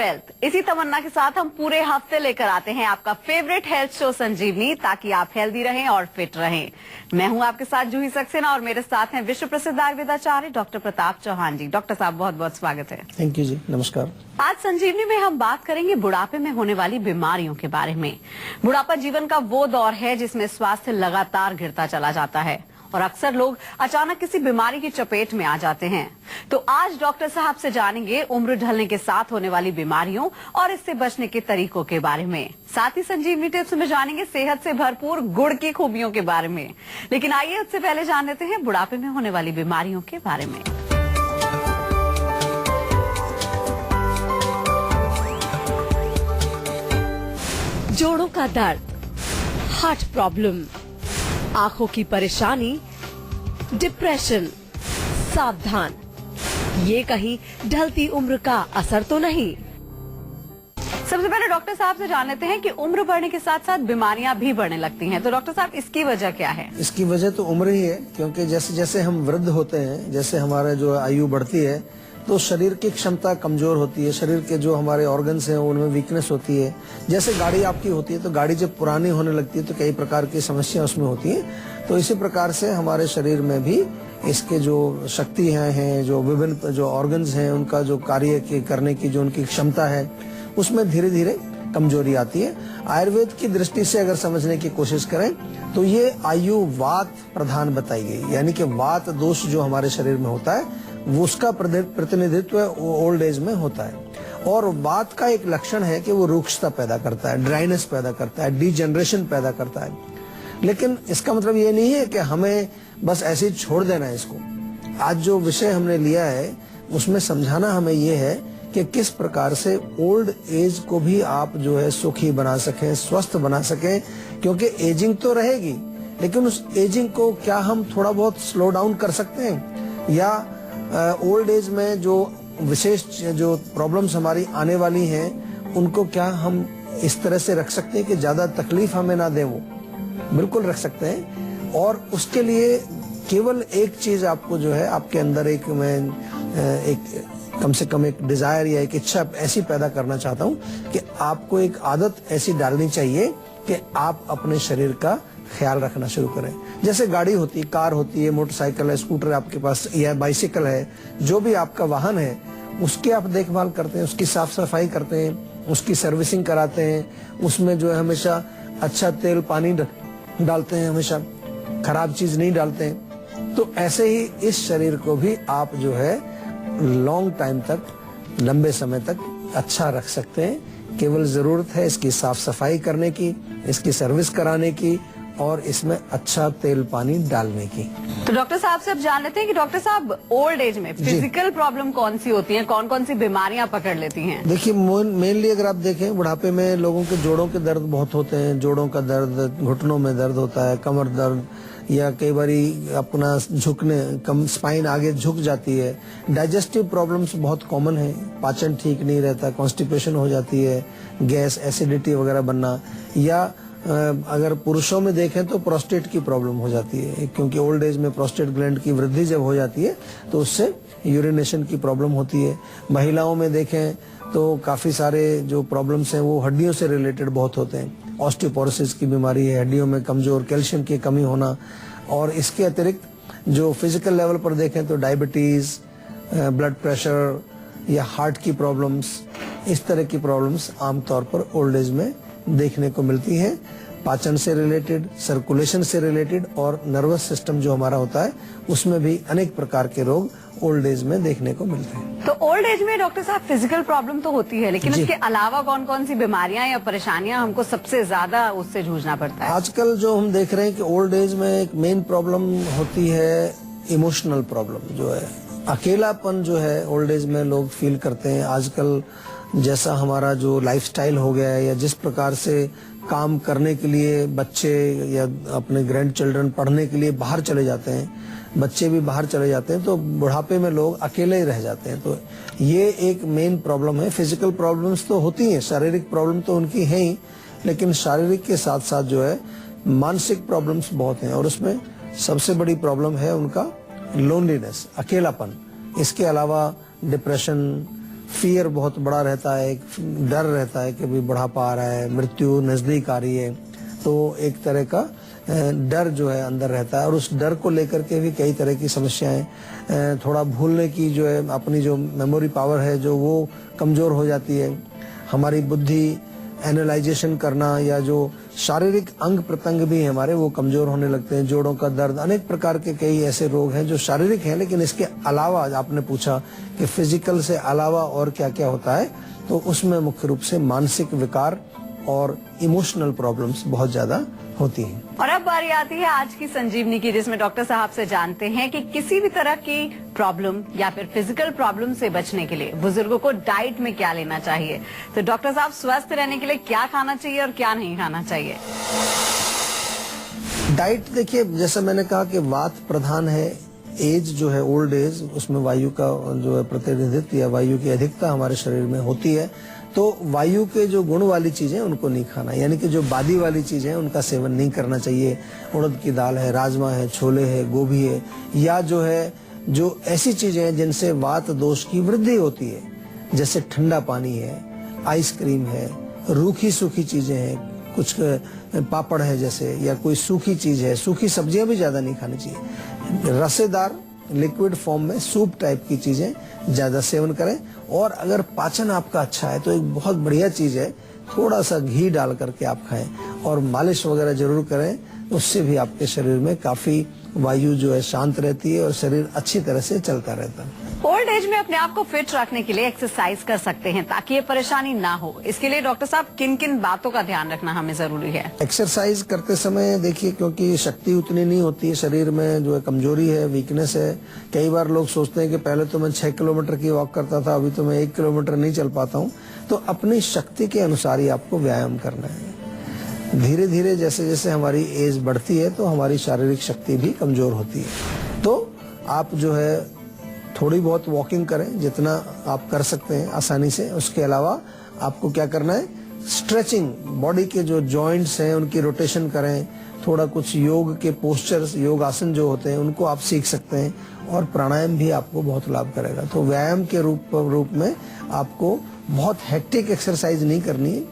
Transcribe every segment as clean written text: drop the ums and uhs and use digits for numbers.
Wealth, इसी तमन्ना के साथ हम पूरे हफ्ते लेकर आते हैं आपका फेवरेट हेल्थ शो संजीवनी, ताकि आप हेल्दी रहें और फिट रहें। मैं हूं आपके साथ जूही सक्सेना और मेरे साथ हैं विश्व प्रसिद्ध आयुर्वेदाचार्य डॉक्टर प्रताप चौहान जी। डॉक्टर साहब बहुत बहुत स्वागत है। थैंक यू जी, नमस्कार। आज संजीवनी में हम बात करेंगे बुढ़ापे में होने वाली बीमारियों के बारे में। बुढ़ापा जीवन का वो दौर है जिसमें स्वास्थ्य लगातार गिरता चला जाता है और अक्सर लोग अचानक किसी बीमारी की चपेट में आ जाते हैं। तो आज डॉक्टर साहब से जानेंगे उम्र ढलने के साथ होने वाली बीमारियों और इससे बचने के तरीकों के बारे में। साथ ही संजीवनी टिप्स में जानेंगे सेहत से भरपूर गुड़ की खूबियों के बारे में। लेकिन आइए उससे पहले जान लेते हैं बुढ़ापे में होने वाली बीमारियों के बारे में। जोड़ों का दर्द, हार्ट प्रॉब्लम, आंखों की परेशानी, डिप्रेशन। सावधान, ये कहीं ढलती उम्र का असर तो नहीं। सबसे पहले डॉक्टर साहब से जान लेते हैं कि उम्र बढ़ने के साथ साथ बीमारियां भी बढ़ने लगती हैं। तो डॉक्टर साहब, इसकी वजह क्या है? इसकी वजह तो उम्र ही है, क्योंकि जैसे जैसे हम वृद्ध होते हैं, जैसे हमारा जो आयु बढ़ती है तो शरीर की क्षमता कमजोर होती है। शरीर के जो हमारे ऑर्गन्स हैं उनमें वीकनेस होती है। जैसे गाड़ी आपकी होती है तो गाड़ी जब पुरानी होने लगती है तो कई प्रकार की समस्या उसमें होती है। तो इसी प्रकार से हमारे शरीर में भी इसके जो शक्ति हैं, जो विभिन्न जो ऑर्गन्स हैं, उनका जो कार्य करने की जो उनकी क्षमता है उसमें धीरे धीरे कमजोरी आती है। आयुर्वेद की दृष्टि से अगर समझने की कोशिश करें तो ये आयु वात प्रधान बताई गई, यानी कि वात दोष जो हमारे शरीर में होता है वो उसका प्रतिनिधित्व ओल्ड एज में होता है। और वात का एक लक्षण है कि वो रुक्षता पैदा करता है, ड्राइनेस पैदा करता है, डीजनरेशन पैदा करता है। लेकिन इसका मतलब ये नहीं है कि हमें बस ऐसे ही छोड़ देना है इसको। आज जो विषय हमने लिया है उसमें समझाना हमें ये है कि किस प्रकार से ओल्ड एज को भी आप जो है सुखी बना सकें, स्वस्थ बना सकें। क्योंकि एजिंग तो रहेगी, लेकिन उस एजिंग को क्या हम थोड़ा बहुत स्लो डाउन कर सकते हैं, या ओल्ड एज में जो विशेष जो प्रॉब्लम्स हमारी आने वाली हैं उनको क्या हम इस तरह से रख सकते हैं कि ज्यादा तकलीफ हमें ना दे? वो बिल्कुल रख सकते हैं। और उसके लिए केवल एक चीज आपको जो है आपके अंदर एक कम से कम एक डिजायर या एक इच्छा ऐसी पैदा करना चाहता हूँ कि आपको एक आदत ऐसी डालनी चाहिए कि आप अपने शरीर का ख्याल रखना शुरू करें। जैसे गाड़ी होती है, कार होती है, मोटरसाइकिल है, स्कूटर आपके पास या बाइसिकल है, जो भी आपका वाहन है उसकी आप देखभाल करते हैं, उसकी साफ सफाई करते हैं, उसकी सर्विसिंग कराते हैं, उसमें जो है हमेशा अच्छा तेल पानी डालते हैं, हमेशा खराब चीज नहीं डालते हैं। तो ऐसे ही इस शरीर को भी आप जो है लॉन्ग टाइम तक, लंबे समय तक अच्छा रख सकते हैं। केवल जरूरत है इसकी साफ सफाई करने की, इसकी सर्विस कराने की और इसमें अच्छा तेल पानी डालने की। तो डॉक्टर साहब से अब जान लेते हैं कि डॉक्टर साहब ओल्ड एज में फिजिकल प्रॉब्लम कौन सी होती है, कौन कौन सी बीमारियां पकड़ लेती हैं? देखिए, मेनली अगर आप देखें बुढ़ापे में लोगों के जोड़ों के दर्द बहुत होते हैं। जोड़ों का दर्द, घुटनों में दर्द होता है, कमर दर्द, या कई बारी अपना झुकने स्पाइन आगे झुक जाती है। डाइजेस्टिव प्रॉब्लम्स बहुत कॉमन है, पाचन ठीक नहीं रहता, कॉन्स्टिपेशन हो जाती है, गैस, एसिडिटी वगैरह बनना। या अगर पुरुषों में देखें तो प्रोस्टेट की प्रॉब्लम हो जाती है, क्योंकि ओल्ड एज में प्रोस्टेट ग्लैंड की वृद्धि जब हो जाती है तो उससे यूरिनेशन की प्रॉब्लम होती है। महिलाओं में देखें तो काफी सारे जो प्रॉब्लम्स हैं वो हड्डियों से रिलेटेड बहुत होते हैं। ऑस्टियोपोरोसिस की बीमारी है, हड्डियों में कमजोर, कैल्शियम की कमी होना। और इसके अतिरिक्त जो फिजिकल लेवल पर देखें तो डायबिटीज, ब्लड प्रेशर या हार्ट की प्रॉब्लम्स, इस तरह की प्रॉब्लम्स आमतौर पर ओल्ड एज में देखने को मिलती है। पाचन से रिलेटेड, सर्कुलेशन से रिलेटेड और नर्वस सिस्टम जो हमारा होता है उसमें भी अनेक प्रकार के रोग ओल्ड एज में देखने को मिलते हैं। तो ओल्ड एज में डॉक्टर साहब फिजिकल प्रॉब्लम तो होती है, लेकिन इसके अलावा कौन कौन सी बीमारियां या परेशानियां हमको सबसे ज्यादा उससे जूझना पड़ता है? आजकल जो हम देख रहे हैं कि ओल्ड एज में एक मेन प्रॉब्लम होती है इमोशनल प्रॉब्लम, जो है अकेलापन जो है ओल्ड एज में लोग फील करते हैं। आजकल जैसा हमारा जो लाइफस्टाइल हो गया है, या जिस प्रकार से काम करने के लिए बच्चे या अपने ग्रैंड चिल्ड्रन पढ़ने के लिए बाहर चले जाते हैं, बच्चे भी बाहर चले जाते हैं, तो बुढ़ापे में लोग अकेले ही रह जाते हैं। तो ये एक मेन प्रॉब्लम है। फिजिकल प्रॉब्लम्स तो होती हैं, शारीरिक प्रॉब्लम तो उनकी है ही, लेकिन शारीरिक के साथ साथ जो है मानसिक प्रॉब्लम्स बहुत हैं। और उसमें सबसे बड़ी प्रॉब्लम है उनका लोनलीनेस, अकेलापन। इसके अलावा डिप्रेशन, फियर बहुत बड़ा रहता है, एक डर रहता है कि भाई बुढ़ापा आ रहा है, मृत्यु नजदीक आ रही है, तो एक तरह का डर जो है अंदर रहता है और उस डर को लेकर के भी कई तरह की समस्याएं, थोड़ा भूलने की जो है अपनी जो मेमोरी पावर है जो वो कमजोर हो जाती है, हमारी बुद्धि एनालाइजेशन करना या जो शारीरिक अंग प्रत्यंग भी हैं हमारे वो कमजोर होने लगते हैं, जोड़ों का दर्द, अनेक प्रकार के कई ऐसे रोग हैं जो शारीरिक हैं, लेकिन इसके अलावा आपने पूछा कि फिजिकल से अलावा और क्या क्या होता है, तो उसमें मुख्य रूप से मानसिक विकार और इमोशनल प्रॉब्लम्स बहुत ज्यादा होती हैं। और अब बारी आती है आज की संजीवनी की, जिसमें डॉक्टर साहब से जानते हैं कि किसी भी तरह की प्रॉब्लम या फिर फिजिकल प्रॉब्लम से बचने के लिए बुजुर्गों को डाइट में क्या लेना चाहिए। तो डॉक्टर साहब, स्वस्थ रहने के लिए क्या खाना चाहिए और क्या नहीं खाना चाहिए? डाइट देखिए, जैसे मैंने कहा कि वात प्रधान है, एज जो है ओल्ड एज, उसमें वायु का जो है प्रतिनिधित्व या वायु की अधिकता हमारे शरीर में होती है, तो वायु के जो गुण वाली चीजें उनको नहीं खाना, यानी कि जो बादी वाली चीजें उनका सेवन नहीं करना चाहिए। उड़द की दाल है, राजमा है, छोले है, गोभी है, या जो है जो ऐसी चीजें हैं जिनसे वात दोष की वृद्धि होती है, जैसे ठंडा पानी है, आइसक्रीम है, रूखी सूखी चीजें हैं, कुछ पापड़ है जैसे, या कोई सूखी चीज है, सूखी सब्जियां भी ज्यादा नहीं खानी चाहिए। रसेदार लिक्विड फॉर्म में सूप टाइप की चीजें ज्यादा सेवन करें। और अगर पाचन आपका अच्छा है तो एक बहुत बढ़िया चीज है, थोड़ा सा घी डाल करके आप खाएं और मालिश वगैरह जरूर करें, उससे भी आपके शरीर में काफी वायु जो है शांत रहती है और शरीर अच्छी तरह से चलता रहता है। ओल्ड एज में अपने आप को फिट रखने के लिए एक्सरसाइज कर सकते हैं ताकि ये परेशानी ना हो। इसके लिए डॉक्टर साहब किन किन बातों का ध्यान रखना हमें जरूरी है? एक्सरसाइज करते समय देखिए, क्योंकि शक्ति उतनी नहीं होती है शरीर में, जो है कमजोरी है, वीकनेस है। कई बार लोग सोचते हैं कि पहले तो मैं 6 किलोमीटर की वॉक करता था, अभी तो मैं 1 किलोमीटर नहीं चल पाता हूँ। तो अपनी शक्ति के अनुसार ही आपको व्यायाम करना है। धीरे धीरे जैसे जैसे हमारी एज बढ़ती है तो हमारी शारीरिक शक्ति भी कमजोर होती है। तो आप जो है थोड़ी बहुत वॉकिंग करें, जितना आप कर सकते हैं आसानी से। उसके अलावा आपको क्या करना है, स्ट्रेचिंग, बॉडी के जो जॉइंट्स हैं उनकी रोटेशन करें। थोड़ा कुछ योग के पोस्चर्स, योग आसन जो होते हैं उनको आप सीख सकते हैं, और प्राणायाम भी आपको बहुत लाभ करेगा। तो व्यायाम के रूप में आपको बहुत हेक्टिक एक्सरसाइज नहीं करनी है,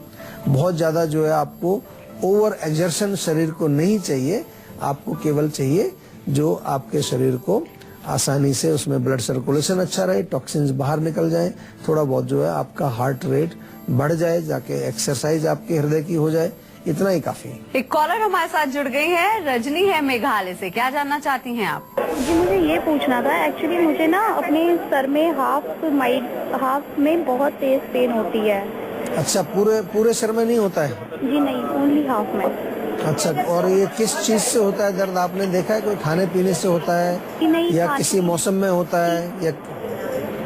बहुत ज्यादा जो है आपको ओवर एक्सर्शन शरीर को नहीं चाहिए। आपको केवल चाहिए जो आपके शरीर को आसानी से उसमें ब्लड सर्कुलेशन अच्छा रहे, टॉक्सिन्स बाहर निकल जाएं, थोड़ा बहुत जो है आपका हार्ट रेट बढ़ जाए, जाके एक्सरसाइज आपके हृदय की हो जाए, इतना ही काफी है। एक कॉलर हमारे साथ जुड़ गई है, रजनी है मेघालय से। क्या जानना चाहती हैं आप? जी, मुझे ये पूछना था, एक्चुअली मुझे ना अपने सर में हाफ में बहुत तेज पेन होती है। अच्छा, पूरे सर में नहीं होता है? जी नहीं, ओनली हाफ में। अच्छा, और ये किस चीज से होता है दर्द? आपने देखा है कोई खाने पीने से होता है नहीं, या किसी मौसम में होता है, या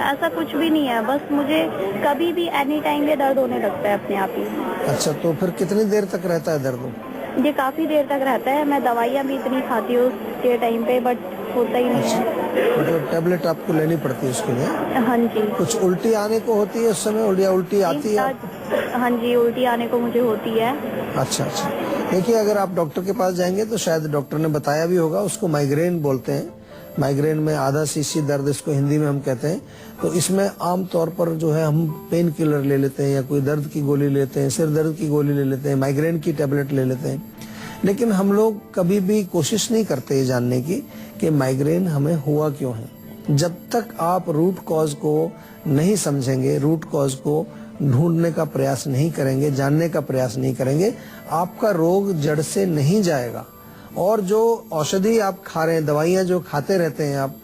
ऐसा कुछ भी नहीं है, बस मुझे कभी भी एनी टाइम ये दर्द होने लगता है अपने आप ही। अच्छा, तो फिर कितनी देर तक रहता है दर्द? ये काफी देर तक रहता है। मैं दवाइयाँ भी इतनी खाती हूँ उसके टाइम पे, बट होता ही नहीं है। मतलब टैबलेट आपको लेनी पड़ती है उसके लिए? हाँ जी। कुछ उल्टी आने को होती है उस समय? उल्टी आती है? हाँ जी, उल्टी आने को मुझे होती है। अच्छा। देखिए, अगर आप डॉक्टर के पास जाएंगे तो शायद डॉक्टर ने बताया भी होगा, उसको माइग्रेन बोलते हैं। माइग्रेन में आधा सीसी दर्द इसको हिंदी में हम कहते हैं। तो इसमें आमतौर पर जो है हम पेन किलर ले लेते हैं, या कोई दर्द की गोली लेते हैं, सिर दर्द की गोली ले लेते हैं, माइग्रेन की टेबलेट ले लेते हैं। लेकिन हम लोग कभी भी कोशिश नहीं करते ये जानने की कि माइग्रेन हमें हुआ क्यों है। जब तक आप रूट कॉज को नहीं समझेंगे, रूट कॉज को ढूंढने का प्रयास नहीं करेंगे, जानने का प्रयास नहीं करेंगे, आपका रोग जड़ से नहीं जाएगा। और जो औषधि आप खा रहे हैं, दवाइयां जो खाते रहते हैं आप,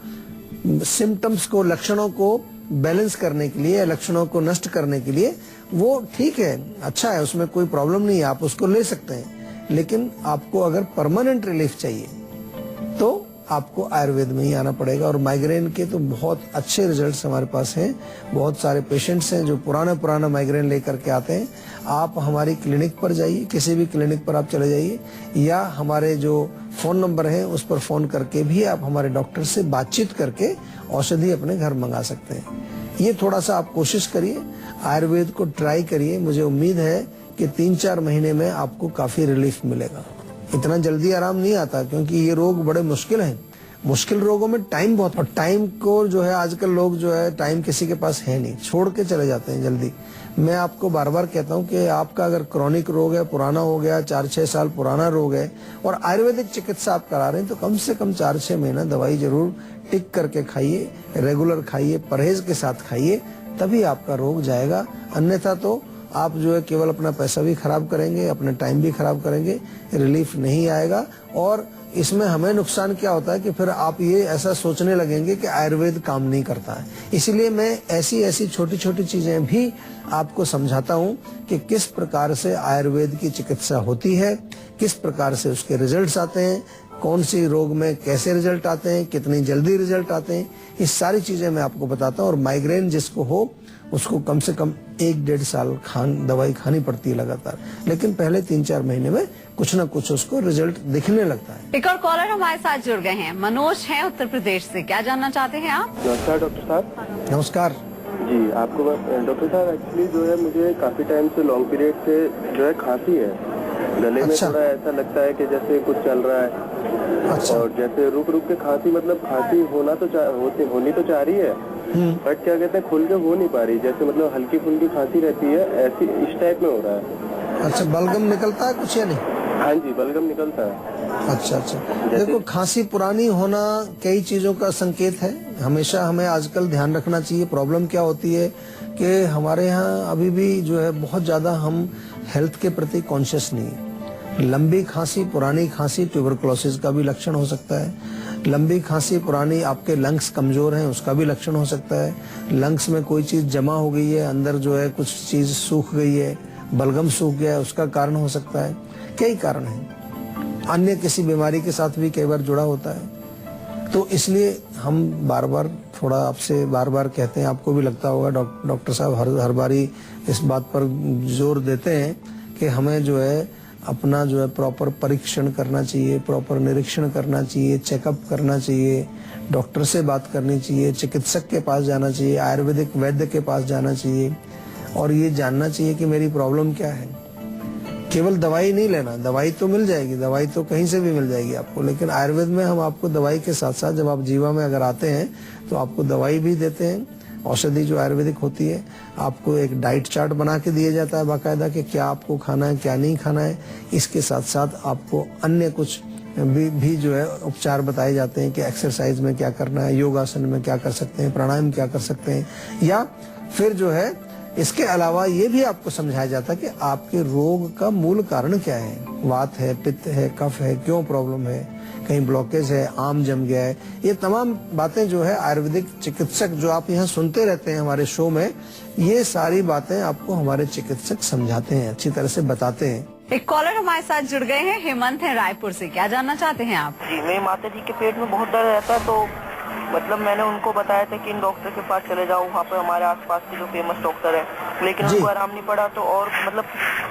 सिम्टम्स को, लक्षणों को बैलेंस करने के लिए, लक्षणों को नष्ट करने के लिए, वो ठीक है, अच्छा है, उसमें कोई प्रॉब्लम नहीं है, आप उसको ले सकते हैं। लेकिन आपको अगर परमानेंट रिलीफ चाहिए तो आपको आयुर्वेद में ही आना पड़ेगा। और माइग्रेन के तो बहुत अच्छे रिजल्ट्स हमारे पास हैं। बहुत सारे पेशेंट्स हैं जो पुराना माइग्रेन लेकर के आते हैं। आप हमारी क्लिनिक पर जाइए, किसी भी क्लिनिक पर आप चले जाइए, या हमारे जो फोन नंबर है उस पर फोन करके भी आप हमारे डॉक्टर से बातचीत करके औषधि अपने घर मंगा सकते हैं। ये थोड़ा सा आप कोशिश करिए, आयुर्वेद को ट्राई करिए। मुझे उम्मीद है कि 3-4 महीने में आपको काफी रिलीफ मिलेगा। इतना जल्दी आराम नहीं आता, क्योंकि ये रोग बड़े मुश्किल हैं। मुश्किल रोगों में टाइम बहुत, और टाइम को जो है आजकल लोग जो है टाइम किसी के पास है नहीं, छोड़ के चले जाते हैं जल्दी। मैं आपको बार बार कहता हूं कि आपका अगर क्रॉनिक रोग है, पुराना हो गया, 4-6 साल पुराना रोग है और आयुर्वेदिक चिकित्सा आप करा रहे हैं, तो कम से कम 4-6 महीना दवाई जरूर टिक करके खाइए, रेगुलर खाइए, परहेज के साथ खाइए, तभी आपका रोग जाएगा। अन्यथा तो आप जो है केवल अपना पैसा भी खराब करेंगे, अपना टाइम भी खराब करेंगे, रिलीफ नहीं आएगा। और इसमें हमें नुकसान क्या होता है कि फिर आप ये ऐसा सोचने लगेंगे कि आयुर्वेद काम नहीं करता है। इसीलिए मैं ऐसी छोटी छोटी चीजें भी आपको समझाता हूँ कि किस प्रकार से आयुर्वेद की चिकित्सा होती है, किस प्रकार से उसके रिजल्ट्स आते हैं, कौन सी रोग में कैसे रिजल्ट आते हैं, कितनी जल्दी रिजल्ट आते हैं, ये सारी चीजें मैं आपको बताता हूँ। और माइग्रेन जिसको हो उसको कम से कम 1-1.5 साल दवाई खानी पड़ती है लगातार, लेकिन पहले 3-4 महीने में कुछ ना कुछ उसको रिजल्ट दिखने लगता है। एक और कॉलर हमारे साथ जुड़ गए हैं, मनोज हैं उत्तर प्रदेश से। क्या जानना चाहते हैं आप? नमस्कार डॉक्टर साहब। नमस्कार जी, आपको डॉक्टर साहब एक्चुअली जो है मुझे काफी टाइम से लॉन्ग पीरियड से जो है खांसी है, गले में थोड़ा ऐसा लगता है कि जैसे कुछ चल रहा है। अच्छा। और जैसे रुक रुक के खांसी, मतलब खांसी होनी तो चाह रही है, बट क्या कहते हैं खुल के हो नहीं पा रही, जैसे मतलब हल्की फुल्की खांसी रहती है, ऐसी इस टाइप में हो रहा है। अच्छा, बलगम निकलता है कुछ या नहीं? हाँ जी, बलगम निकलता है। अच्छा, देखो खांसी पुरानी होना कई चीजों का संकेत है। हमेशा हमें आजकल ध्यान रखना चाहिए। प्रॉब्लम क्या होती है कि हमारे यहाँ अभी भी जो है बहुत ज्यादा हम हेल्थ के प्रति कॉन्शियस नहीं है। लंबी खांसी, पुरानी खांसी ट्यूबरकुलोसिस का भी लक्षण हो सकता है। लंबी खांसी पुरानी, आपके लंग्स कमजोर हैं, उसका भी लक्षण हो सकता है। लंग्स में कोई चीज जमा हो गई है, अंदर जो है कुछ चीज सूख गई है, बलगम सूख गया है, उसका कारण हो सकता है। कई कारण हैं। अन्य किसी बीमारी के साथ भी कई बार जुड़ा होता है। तो इसलिए हम बार बार थोड़ा आपसे बार बार कहते हैं, आपको भी लगता होगा डॉक्टर साहब हर बारी इस बात पर जोर देते हैं कि हमें जो है अपना जो है प्रॉपर परीक्षण करना चाहिए, प्रॉपर निरीक्षण करना चाहिए, चेकअप करना चाहिए, डॉक्टर से बात करनी चाहिए, चिकित्सक के पास जाना चाहिए, आयुर्वेदिक वैद्य के पास जाना चाहिए और ये जानना चाहिए कि मेरी प्रॉब्लम क्या है। केवल दवाई नहीं लेना, दवाई तो मिल जाएगी, दवाई तो कहीं से भी मिल जाएगी आपको, लेकिन आयुर्वेद में हम आपको दवाई के साथ साथ जब आप जीवा में अगर आते हैं तो आपको दवाई भी देते हैं। औषधि जो आयुर्वेदिक होती है, आपको एक डाइट चार्ट बना के दिया जाता है बाकायदा कि क्या आपको खाना है, क्या नहीं खाना है। इसके साथ साथ आपको अन्य कुछ भी जो है उपचार बताए जाते हैं कि एक्सरसाइज में क्या करना है, योगासन में क्या कर सकते हैं, प्राणायाम क्या कर सकते हैं, या फिर जो है इसके अलावा ये भी आपको समझाया जाता है कि आपके रोग का मूल कारण क्या है। वात है, पित्त है, कफ है, क्यों प्रॉब्लम है, कहीं ब्लॉकेज है, आम जम गया है। ये तमाम बातें जो है आयुर्वेदिक चिकित्सक जो आप यहाँ सुनते रहते हैं हमारे शो में, ये सारी बातें आपको हमारे चिकित्सक समझाते हैं, अच्छी तरह से बताते हैं। एक कॉलर हमारे साथ जुड़ गए हैं, हेमंत है रायपुर से। क्या जानना चाहते हैं आप? जी, मेरी माता जी के पेट में बहुत दर्द रहता है, तो मतलब मैंने उनको बताया था कि इन डॉक्टर के पास चले जाओ, वहाँ पे हमारे आसपास के जो फेमस डॉक्टर है, लेकिन उनको आराम नहीं पड़ा। तो और मतलब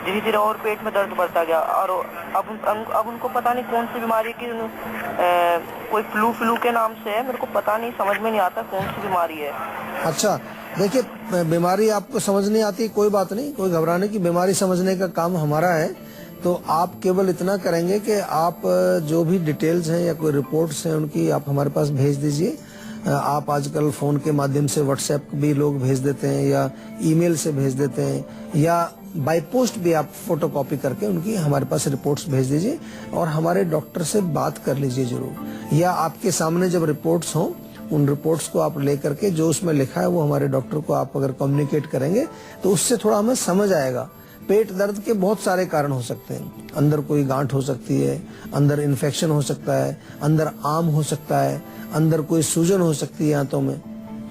धीरे धीरे और पेट में दर्द बढ़ता गया और अब उनको पता नहीं कौन सी बीमारी की, कोई फ्लू के नाम से है, मेरे को पता नहीं, समझ में नहीं आता कौन सी बीमारी है। अच्छा, देखिए बीमारी आपको समझ नहीं आती, कोई बात नहीं, कोई घबराने की, बीमारी समझने का काम हमारा है। तो आप केवल इतना करेंगे कि आप जो भी डिटेल्स हैं या कोई रिपोर्ट्स हैं उनकी आप हमारे पास भेज दीजिए। आप आजकल फोन के माध्यम से व्हाट्सएप भी लोग भेज देते हैं या ईमेल से भेज देते हैं, या बाय पोस्ट भी आप फोटोकॉपी करके उनकी हमारे पास रिपोर्ट्स भेज दीजिए और हमारे डॉक्टर से बात कर लीजिए जरूर। या आपके सामने जब रिपोर्ट्स हों, उन रिपोर्ट्स को आप लेकर के जो उसमें लिखा है वो हमारे डॉक्टर को आप अगर कम्युनिकेट करेंगे तो उससे थोड़ा हमें समझ आएगा। पेट दर्द के बहुत सारे कारण हो सकते हैं। अंदर कोई गांठ हो सकती है, अंदर इन्फेक्शन हो सकता है, अंदर आम हो सकता है, अंदर कोई सूजन हो सकती है आंतों में।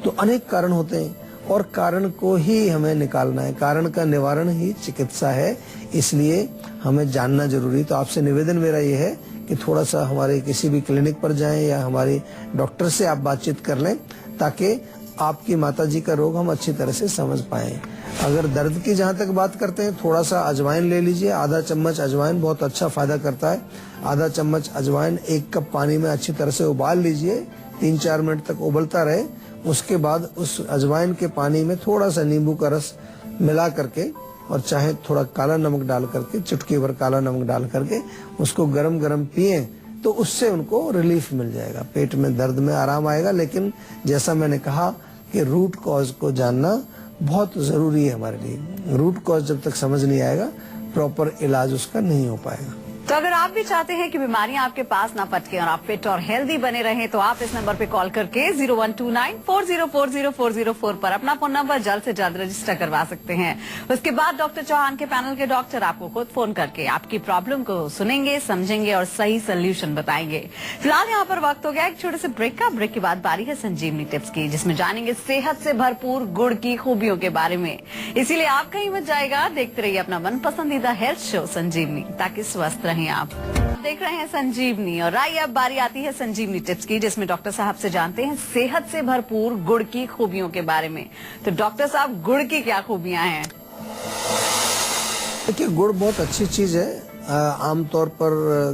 तो अनेक कारण होते हैं और कारण को ही हमें निकालना है। कारण का निवारण ही चिकित्सा है, इसलिए हमें जानना जरूरी। तो आपसे निवेदन मेरा ये है कि थोड़ा सा हमारे किसी भी क्लिनिक पर जाएं या हमारे डॉक्टर से आप बातचीत कर लें ताकि आपकी माताजी का रोग हम अच्छी तरह से समझ पाएं। अगर दर्द की जहां तक बात करते हैं, थोड़ा सा अजवाइन ले लीजिए, आधा चम्मच अजवाइन बहुत अच्छा फायदा करता है। आधा चम्मच अजवाइन 1 कप पानी में अच्छी तरह से उबाल लीजिए, 3-4 मिनट तक उबलता रहे। उसके बाद उस अजवाइन के पानी में थोड़ा सा नींबू का रस मिला करके और चाहे थोड़ा काला नमक डाल करके, चुटकी भर काला नमक डाल करके उसको गरम गरम पिए तो उससे उनको रिलीफ मिल जाएगा, पेट में दर्द में आराम आएगा। लेकिन जैसा मैंने कहा कि रूट कॉज को जानना बहुत जरूरी है हमारे लिए। रूट कॉज जब तक समझ नहीं आएगा, प्रॉपर इलाज उसका नहीं हो पाएगा। तो अगर आप भी चाहते हैं कि बीमारियां आपके पास ना पटके और आप फिट और हेल्दी बने रहें, तो आप इस नंबर पे कॉल करके 0129404004 पर अपना फोन नंबर जल्द से जल्द रजिस्टर करवा सकते हैं। उसके बाद डॉक्टर चौहान के पैनल के डॉक्टर आपको खुद फोन करके आपकी प्रॉब्लम को सुनेंगे, समझेंगे और सही सोल्यूशन बताएंगे। फिलहाल यहाँ पर वक्त हो गया एक छोटे से ब्रेक का। ब्रेक के बाद बारी है संजीवनी टिप्स की, जिसमें जानेंगे सेहत से भरपूर गुड़ की खूबियों के बारे में। इसीलिए आप कहीं मत जाएगा, देखते रहिए अपना मन पसंदीदा हेल्थ शो संजीवनी, ताकि स्वस्थ रहें। आप देख रहे हैं संजीवनी और आइए अब बारी आती है संजीवनी टिप्स की, जिसमें डॉक्टर साहब से जानते हैं सेहत से भरपूर गुड़ की खूबियों के बारे में। तो डॉक्टर साहब, गुड़ की क्या खूबियां हैं? देखिए, गुड़ बहुत अच्छी चीज है। आमतौर पर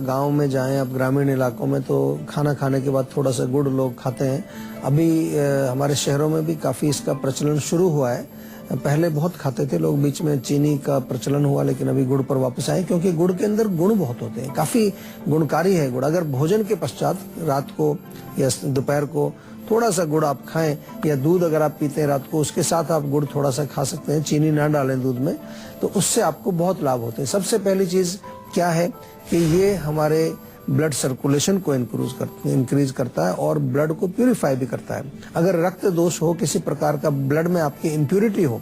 गांव में जाएं आप, ग्रामीण इलाकों में, तो खाना खाने के बाद थोड़ा सा गुड़ लोग खाते हैं। अभी हमारे शहरों में भी काफी इसका प्रचलन शुरू हुआ है। पहले बहुत खाते थे लोग, बीच में चीनी का प्रचलन हुआ, लेकिन अभी गुड़ पर वापस आए, क्योंकि गुड़ के अंदर गुण बहुत होते हैं, काफी गुणकारी है गुड़। अगर भोजन के पश्चात रात को या दोपहर को थोड़ा सा गुड़ आप खाएं, या दूध अगर आप पीते हैं रात को, उसके साथ आप गुड़ थोड़ा सा खा सकते हैं, चीनी ना डालें दूध में, तो उससे आपको बहुत लाभ होते हैं। सबसे पहली चीज क्या है कि ये हमारे ब्लड सर्कुलेशन को इंक्रीज करता है और ब्लड को प्यूरिफाई भी करता है। अगर रक्त दोष हो, किसी प्रकार का ब्लड में आपकी इम्प्यूरिटी हो,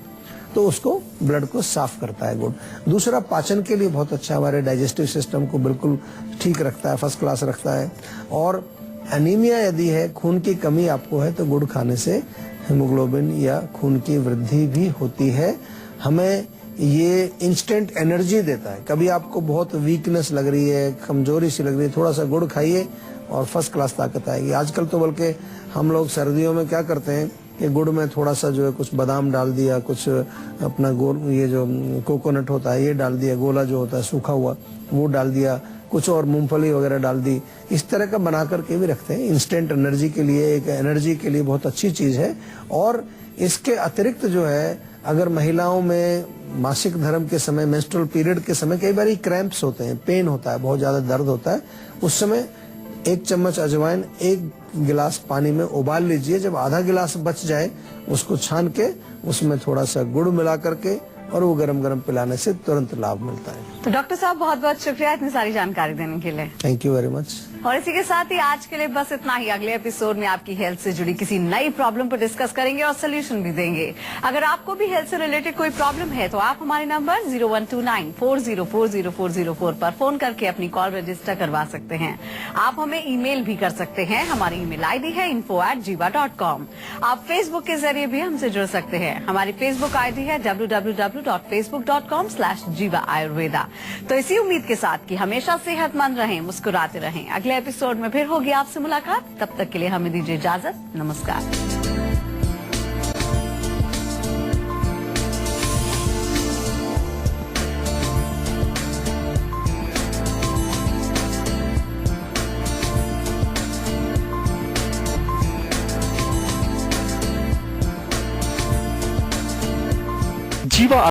तो उसको ब्लड को साफ करता है गुड़। दूसरा, पाचन के लिए बहुत अच्छा, हमारे डाइजेस्टिव सिस्टम को बिल्कुल ठीक रखता है, फर्स्ट क्लास रखता है। और एनीमिया यदि है, खून की कमी आपको है, तो गुड़ खाने से हीमोग्लोबिन या खून की वृद्धि भी होती है। हमें ये इंस्टेंट एनर्जी देता है। कभी आपको बहुत वीकनेस लग रही है, कमजोरी सी लग रही है, थोड़ा सा गुड़ खाइए और फर्स्ट क्लास ताकत आएगी। आजकल तो बल्कि हम लोग सर्दियों में क्या करते हैं कि गुड़ में थोड़ा सा जो है कुछ बादाम डाल दिया, कुछ अपना ये जो कोकोनट होता है ये डाल दिया, गोला जो होता है सूखा हुआ वो डाल दिया, कुछ और मूंगफली वगैरह डाल दी, इस तरह का बना करके भी रखते हैं। इंस्टेंट एनर्जी के लिए, एक एनर्जी के लिए बहुत अच्छी चीज है। और इसके अतिरिक्त जो है, अगर महिलाओं में मासिक धर्म के समय, मेंस्ट्रुअल पीरियड के समय कई बार क्रैम्प्स होते हैं, पेन होता है, बहुत ज्यादा दर्द होता है, उस समय 1 चम्मच अजवाइन 1 गिलास पानी में उबाल लीजिए। जब आधा गिलास बच जाए, उसको छान के उसमें थोड़ा सा गुड़ मिला करके और वो गरम गरम पिलाने से तुरंत लाभ मिलता है। तो डॉक्टर साहब, बहुत बहुत शुक्रिया इतनी सारी जानकारी देने के लिए। Thank you very much. और इसी के साथ ही आज के लिए बस इतना ही। अगले एपिसोड में आपकी हेल्थ से जुड़ी किसी नई प्रॉब्लम पर डिस्कस करेंगे और सोल्यूशन भी देंगे। अगर आपको भी हेल्थ से रिलेटेड कोई प्रॉब्लम है, तो आप हमारे नंबर 0129404004 पर फोन करके अपनी कॉल रजिस्टर करवा सकते हैं। आप हमें ईमेल भी कर सकते हैं। हमारी ईमेल आईडी है info@jiva.com। आप फेसबुक के जरिए भी हमसे जुड़ सकते हैं। हमारी फेसबुक आईडी है www.facebook.com/jiva ayurveda। तो इसी उम्मीद के साथ कि हमेशा सेहतमंद रहें, मुस्कुराते रहें। अगले एपिसोड में फिर होगी आपसे मुलाकात। तब तक के लिए हमें दीजिए इजाजत। नमस्कार।